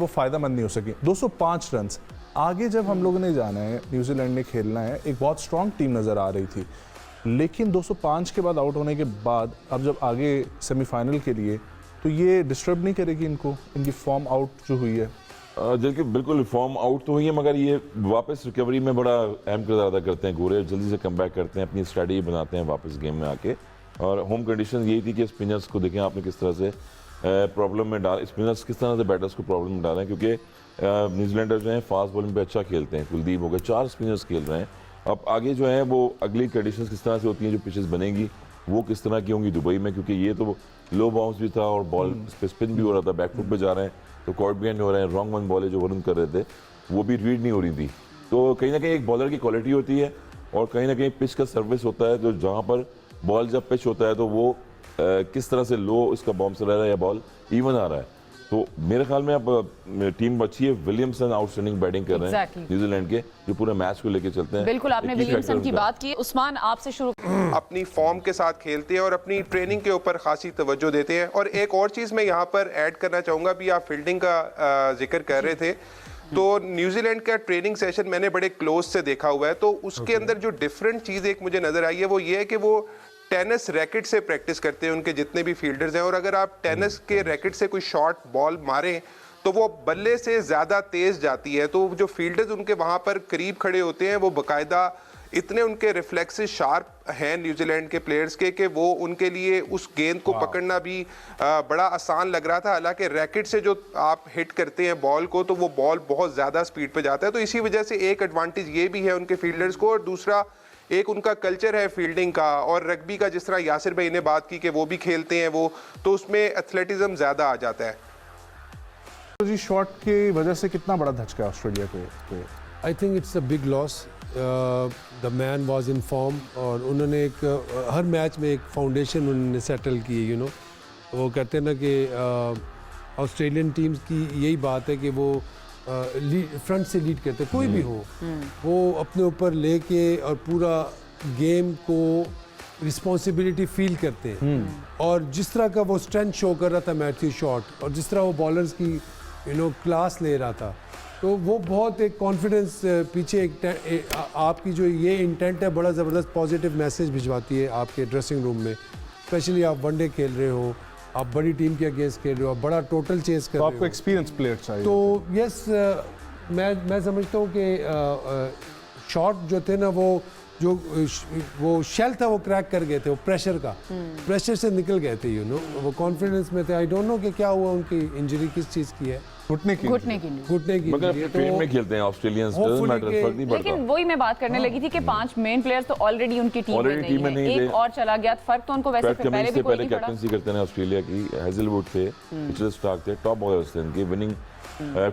वो फ़ायदेमंद नहीं हो सकी। 205 रन आगे जब हम लोगों ने जाना है, न्यूजीलैंड ने खेलना है, एक बहुत स्ट्रॉन्ग टीम नज़र आ रही थी, लेकिन 205 के बाद आउट होने के बाद अब जब आगे सेमीफाइनल के लिए, तो ये डिस्टर्ब नहीं करेगी इनको, इनकी फॉर्म आउट जो हुई है? जबकि बिल्कुल फॉर्म आउट तो हुई है, मगर ये वापस रिकवरी में बड़ा अहम किरदार अदा करते हैं गोरे, जल्दी से कम बैक करते हैं, अपनी स्ट्रैटेजी बनाते हैं वापस गेम में आके। और होम कंडीशन यही थी कि स्पिनर्स को देखें आपने किस तरह से प्रॉब्लम में डाल, स्पिनर्स किस तरह से बैटर्स को प्रॉब्लम में डालें, क्योंकि न्यूजीलैंडर जो हैं फास्ट बॉलिंग पे अच्छा खेलते हैं। कुलदीप हो गए, 4 स्पिनर्स खेल रहे हैं। अब आगे जो है वो अगली कंडीशंस किस तरह से होती हैं, जो पिचेस बनेंगी वो किस तरह की होंगी दुबई में, क्योंकि ये तो लो बाउंस भी था और बॉल पे स्पिन भी हो रहा था, बैकफुट पे जा रहे हैं तो कॉर्ड भी हो रहे हैं, रॉन्ग वन बॉल जो वरुण कर रहे थे वो भी रीड नहीं हो रही थी। तो कहीं ना कहीं एक बॉलर की क्वालिटी होती है और कहीं ना कहीं पिच का सर्विस होता है, जो जहाँ पर बॉल जब पिच होता है तो वो किस तरह से लो इसका बाउंसर रह रहा है या बॉल इवन आ रहा है। तो मेरे ख्याल में अब टीम अच्छी है। विलियमसन आउटस्टैंडिंग बैटिंग कर रहे हैं न्यूजीलैंड के, जो पूरे मैच को लेके चलते हैं। बिल्कुल, आपने विलियमसन की बात की। उस्मान, आपसे शुरू। अपनी फॉर्म के साथ खेलते हैं और अपनी ट्रेनिंग के ऊपर खासी तवज्जो देते हैं। और एक और चीज़ मैं यहाँ पर ऐड करना चाहूँगा, भी आप फील्डिंग का जिक्र कर रहे थे, तो न्यूजीलैंड का ट्रेनिंग सेशन मैंने बड़े क्लोज से देखा हुआ है, तो उसके अंदर जो डिफरेंट चीज़ एक मुझे नज़र आई है वो ये है कि वो टेनिस रैकेट से प्रैक्टिस करते हैं उनके जितने भी फील्डर्स हैं। और अगर आप टेनिस के रैकेट से कोई शॉट बॉल मारें तो वो बल्ले से ज़्यादा तेज़ जाती है। तो जो फील्डर्स उनके वहाँ पर करीब खड़े होते हैं वो बाकायदा इतने उनके रिफ्लेक्सेस शार्प हैं न्यूजीलैंड के प्लेयर्स के, कि वो उनके लिए उस गेंद को पकड़ना भी बड़ा आसान लग रहा था। हालांकि रैकेट से जो आप हिट करते हैं बॉल को तो वो बॉल बहुत ज़्यादा स्पीड पे जाता है। तो इसी वजह से एक एडवांटेज ये भी है उनके फील्डर्स को, और दूसरा एक उनका कल्चर है फील्डिंग का और रग्बी का, जिस तरह यासिर भाई ने बात की कि वो भी खेलते हैं वो, तो उसमें एथलेटिज्म ज़्यादा आ जाता है। तो जी शॉट की वजह से कितना बड़ा धचका ऑस्ट्रेलिया को? I think it's a big loss. The man was in form और उन्होंने एक हर मैच में एक फाउंडेशन उन्होंने सेटल की, यू नो। वो कहते हैं ना कि ऑस्ट्रेलियन टीम्स की यही बात है कि वो फ्रंट से लीड करते, कोई भी हो, वो अपने ऊपर लेके और पूरा गेम को रिस्पॉन्सिबिलिटी फील करते हैं। और जिस तरह का वो स्ट्रेंथ शो कर रहा था मैथ्यू शॉट, और जिस तरह वो बॉलर्स की क्लास ले रहा था, तो वो बहुत एक कॉन्फिडेंस पीछे आपकी जो ये इंटेंट है बड़ा ज़बरदस्त पॉजिटिव मैसेज भिजवाती है आपके ड्रेसिंग रूम में। स्पेशली आप वनडे खेल रहे हो, आप बड़ी टीम के अगेंस्ट खेल रहे हो, आप बड़ा टोटल चेस कर रहे हो, आपको एक्सपीरियंस प्लेयर चाहिए। तो यस, मैं समझता हूँ कि शॉट जो थे ना वो शेल था वो क्रैक कर गए थे, वो प्रेशर से निकल गए थे, यू नो। वो कॉन्फिडेंस में थे। आई डोंट नो कि क्या हुआ, उनकी इंजरी किस चीज़ की है। घुटने की मगर टीम में खेलते हैं ऑस्ट्रेलियंस, डजंट मैटर, फर्क नहीं पड़ता। लेकिन वही मैं बात करने लगी थी कि 5 मेन प्लेयर्स तो ऑलरेडी उनकी टीम में नहीं है। एक और चला गया, फर्क तो उनको वैसे पहले भी कोई नहीं पड़ा। कैप्टनसी करते हैं ऑस्ट्रेलिया की, हेजलवुड थे, मिचेल स्टार्क थे, टॉप बॉलर्स थे इनके, winning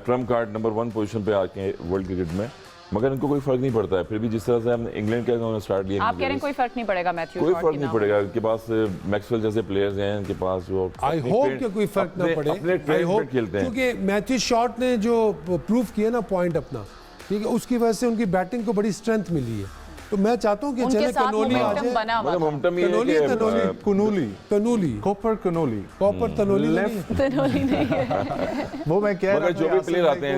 Trump card number 1 position पे आके वर्ल्ड क्रिकेट में, मगर इनको कोई फर्क नहीं पड़ता है। फिर भी जिस तरह से हमने इंग्लैंड का उन्होंने स्टार्ट लिया, आप कह रहे हैं कोई फर्क नहीं पड़ेगा मैथ्यू शॉट, कोई फर्क नहीं पड़ेगा। इनके पास मैक्सवेल जैसे प्लेयर्स हैं, इनके पास जो आई होप कि कोई फर्क ना पड़े, अपने ट्रेंड खेलते हैं, क्योंकि मैथ्यू शॉट ने जो प्रूव किया ना पॉइंट अपना, ठीक है, उसकी वजह से उनकी बैटिंग को बड़ी स्ट्रेंथ मिली है। तो मैं चाहता हूँ कि चले कनोली आ जाए, मतलब मोमेंटम ये कॉपर तनोली नहीं है। वो मैं कह रहा हूँ जो भी प्लेयर आते हैं